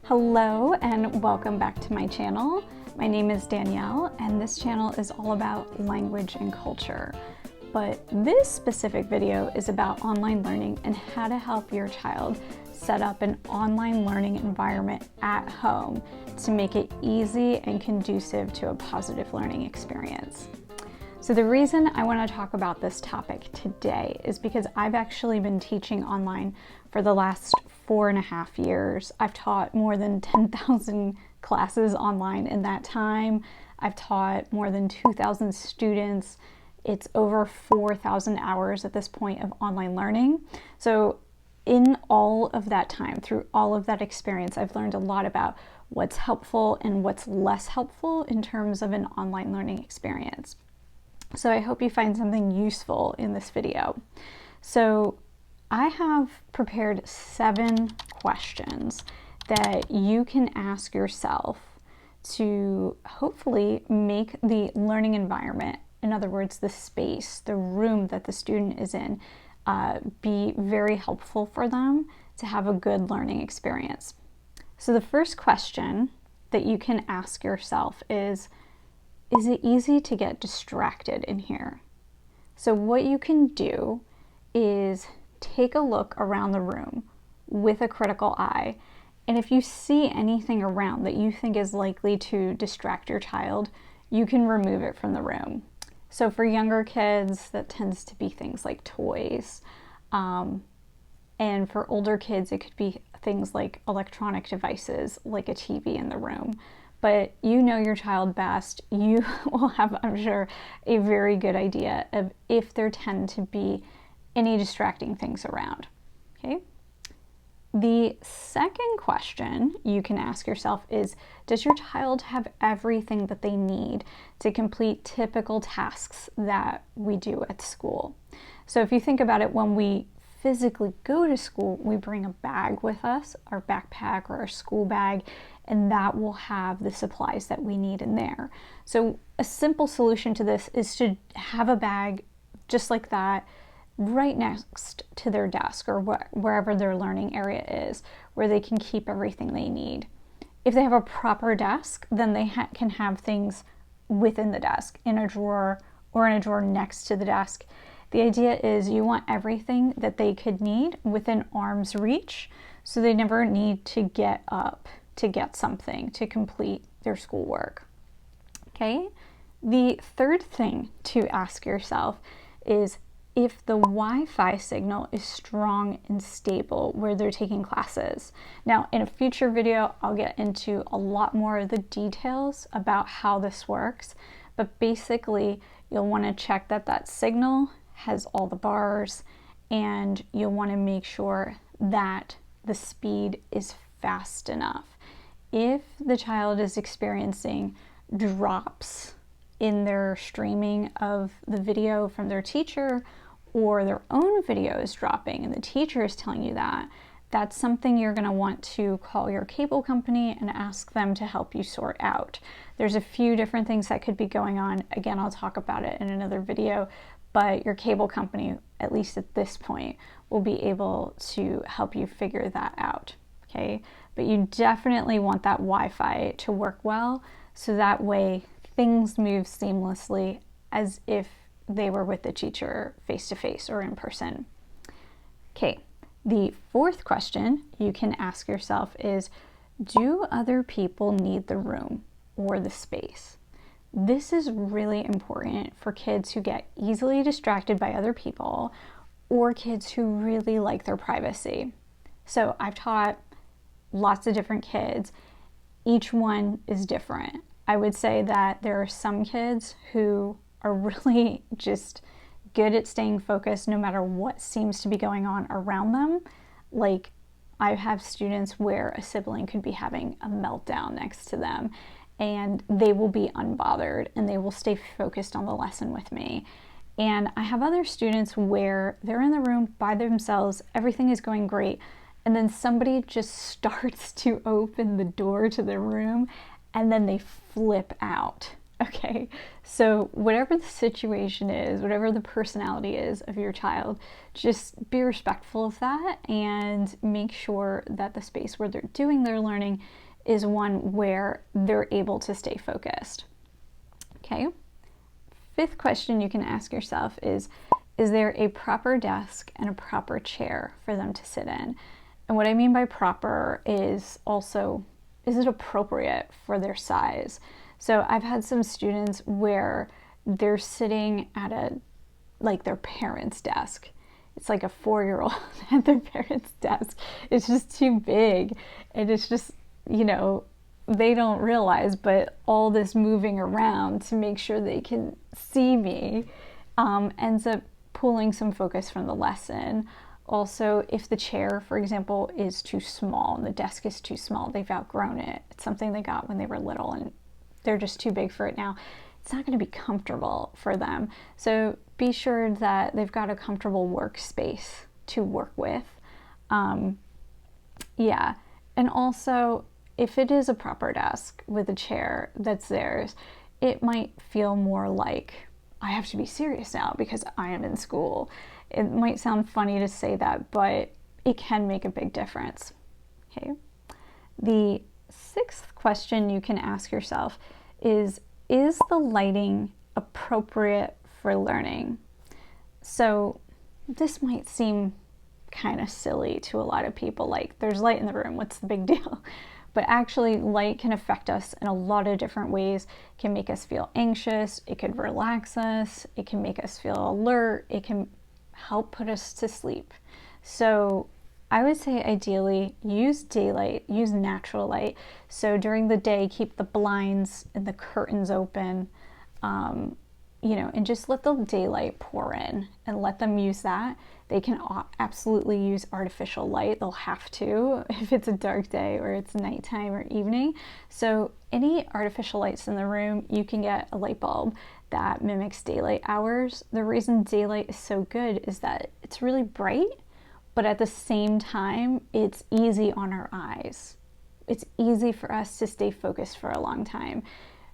Hello and welcome back to my channel. My name is Danielle and this channel is all about language and culture. But this specific video is about online learning and how to help your child set up an online learning environment at home to make it easy and conducive to a positive learning experience. So the reason I want to talk about this topic today is because I've actually been teaching online for the last 4.5 years. I've taught more than 10,000 classes online in that time. I've taught more than 2,000 students. It's over 4,000 hours at this point of online learning. So in all of that time, through all of that experience, I've learned a lot about what's helpful and what's less helpful in terms of an online learning experience. So I hope you find something useful in this video. So I have prepared 7 questions that you can ask yourself to hopefully make the learning environment, in other words, the space, the room that the student is in, be very helpful for them to have a good learning experience. So the first question that you can ask yourself is it easy to get distracted in here? So what you can do is take a look around the room with a critical eye, and if you see anything around that you think is likely to distract your child, you can remove it from the room. So for younger kids, that tends to be things like toys. And for older kids, it could be things like electronic devices, like a TV in the room. But you know your child best. You will have, I'm sure, a very good idea of if there tend to be any distracting things around, okay? The second question you can ask yourself is, does your child have everything that they need to complete typical tasks that we do at school? So if you think about it, when we physically go to school, we bring a bag with us, our backpack or our school bag, and that will have the supplies that we need in there. So a simple solution to this is to have a bag just like that right next to their desk or wherever their learning area is, where they can keep everything they need. If they have a proper desk, then they can have things within the desk, in a drawer or in a drawer next to the desk. The idea is you want everything that they could need within arm's reach, so they never need to get up to get something to complete their schoolwork. Okay? The third thing to ask yourself is if the Wi-Fi signal is strong and stable where they're taking classes. Now, in a future video, I'll get into a lot more of the details about how this works, but basically, you'll want to check that that signal has all the bars, and you'll want to make sure that the speed is fast enough. If the child is experiencing drops in their streaming of the video from their teacher, or their own video is dropping and the teacher is telling you that, that's something you're going to want to call your cable company and ask them to help you sort out. There's a few different things that could be going on. Again, I'll talk about it in another video, but your cable company, at least at this point, will be able to help you figure that out, okay? But you definitely want that Wi-Fi to work well, so that way things move seamlessly as if they were with the teacher face-to-face or in person. Okay, the fourth question you can ask yourself is, do other people need the room or the space? This is really important for kids who get easily distracted by other people or kids who really like their privacy. So I've taught lots of different kids. Each one is different. I would say that there are some kids who are really just good at staying focused no matter what seems to be going on around them. Like, I have students where a sibling could be having a meltdown next to them and they will be unbothered and they will stay focused on the lesson with me. And I have other students where they're in the room by themselves, everything is going great, and then somebody just starts to open the door to the room and then they flip out. Okay, so whatever the situation is, whatever the personality is of your child, just be respectful of that and make sure that the space where they're doing their learning is one where they're able to stay focused. Okay, fifth question you can ask yourself is there a proper desk and a proper chair for them to sit in? And what I mean by proper is also, is it appropriate for their size? So I've had some students where they're sitting at their parents' desk. It's like a 4-year-old at their parents' desk. It's just too big. And it's just, they don't realize, but all this moving around to make sure they can see me ends up pulling some focus from the lesson. Also, if the chair, for example, is too small and the desk is too small, they've outgrown it. It's something they got when they were little and they're just too big for it now. It's not going to be comfortable for them. So be sure that they've got a comfortable workspace to work with. Yeah. And also, if it is a proper desk with a chair that's theirs, it might feel more like, I have to be serious now because I am in school. It might sound funny to say that, but it can make a big difference. Okay. The sixth question you can ask yourself is the lighting appropriate for learning? So this might seem kind of silly to a lot of people, like there's light in the room, what's the big deal? But actually light can affect us in a lot of different ways. It can make us feel anxious, it could relax us, it can make us feel alert, it can help put us to sleep. So I would say ideally use daylight, use natural light. So during the day, keep the blinds and the curtains open, and just let the daylight pour in and let them use that. They can absolutely use artificial light. They'll have to if it's a dark day or it's nighttime or evening. So any artificial lights in the room, you can get a light bulb that mimics daylight hours. The reason daylight is so good is that it's really bright, but at the same time, it's easy on our eyes. It's easy for us to stay focused for a long time.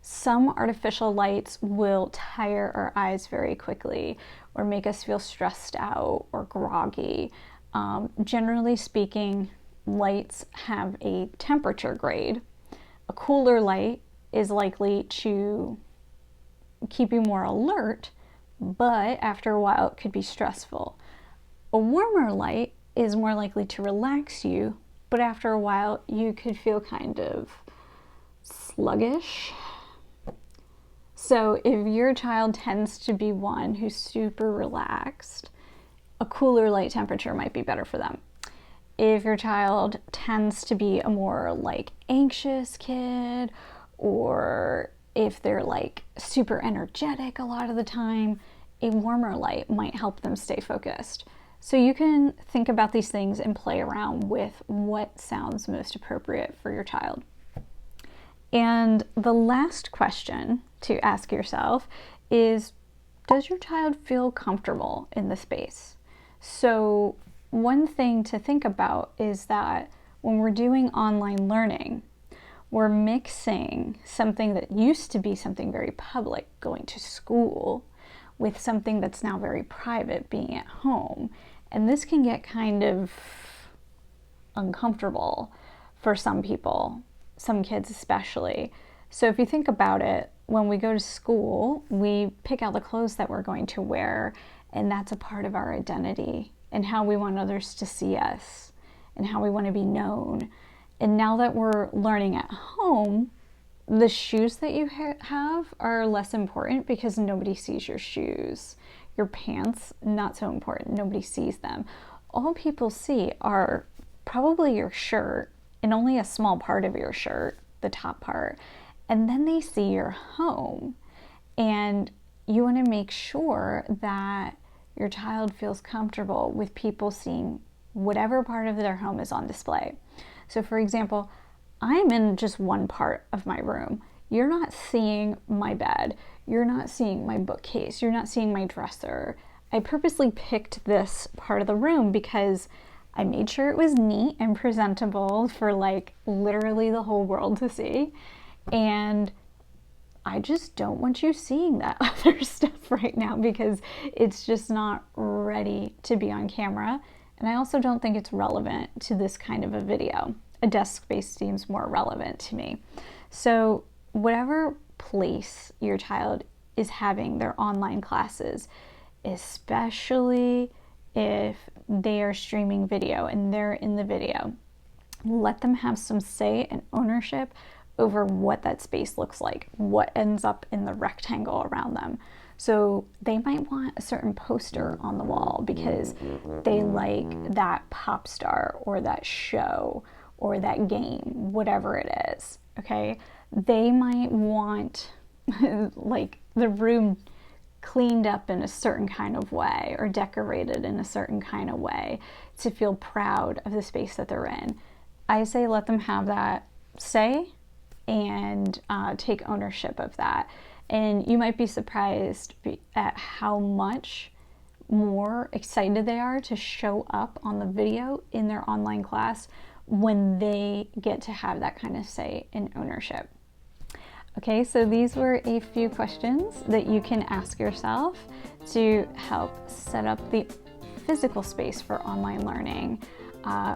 Some artificial lights will tire our eyes very quickly or make us feel stressed out or groggy. Generally speaking, lights have a temperature grade. A cooler light is likely to keep you more alert, but after a while it could be stressful. A warmer light is more likely to relax you, but after a while you could feel kind of sluggish. So if your child tends to be one who's super relaxed, a cooler light temperature might be better for them. If your child tends to be a more anxious kid, or if they're super energetic a lot of the time, a warmer light might help them stay focused. So you can think about these things and play around with what sounds most appropriate for your child. And the last question to ask yourself is, does your child feel comfortable in the space? So one thing to think about is that when we're doing online learning, we're mixing something that used to be something very public, going to school, with something that's now very private, being at home. And this can get kind of uncomfortable for some people, some kids especially. So if you think about it, when we go to school, we pick out the clothes that we're going to wear, and that's a part of our identity and how we want others to see us and how we want to be known. And now that we're learning at home, the shoes that you have are less important because nobody sees your shoes. Your pants, not so important. Nobody sees them. All people see are probably your shirt and only a small part of your shirt, the top part. And then they see your home. And you want to make sure that your child feels comfortable with people seeing whatever part of their home is on display. So for example, I'm in just one part of my room. You're not seeing my bed. You're not seeing my bookcase. You're not seeing my dresser. I purposely picked this part of the room because I made sure it was neat and presentable for literally the whole world to see. And I just don't want you seeing that other stuff right now because it's just not ready to be on camera. And I also don't think it's relevant to this kind of a video. A desk space seems more relevant to me. So whatever place your child is having their online classes, especially if they are streaming video and they're in the video, let them have some say and ownership over what that space looks like, what ends up in the rectangle around them. So they might want a certain poster on the wall because they like that pop star or that show or that game, whatever it is, okay? They might want like the room cleaned up in a certain kind of way or decorated in a certain kind of way to feel proud of the space that they're in. I say let them have that say and take ownership of that. And you might be surprised at how much more excited they are to show up on the video in their online class when they get to have that kind of say and ownership. Okay, so these were a few questions that you can ask yourself to help set up the physical space for online learning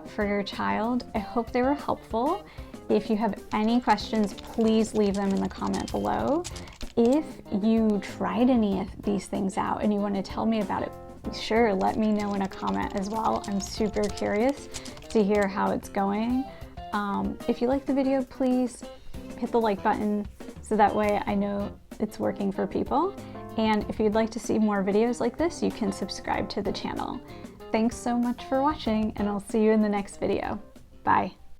for your child. I hope they were helpful. If you have any questions, please leave them in the comment below. If you tried any of these things out and you want to tell me about it, sure, let me know in a comment as well. I'm super curious to hear how it's going. If you like the video, please hit the like button so that way I know it's working for people. And if you'd like to see more videos like this, you can subscribe to the channel. Thanks so much for watching, and I'll see you in the next video. Bye.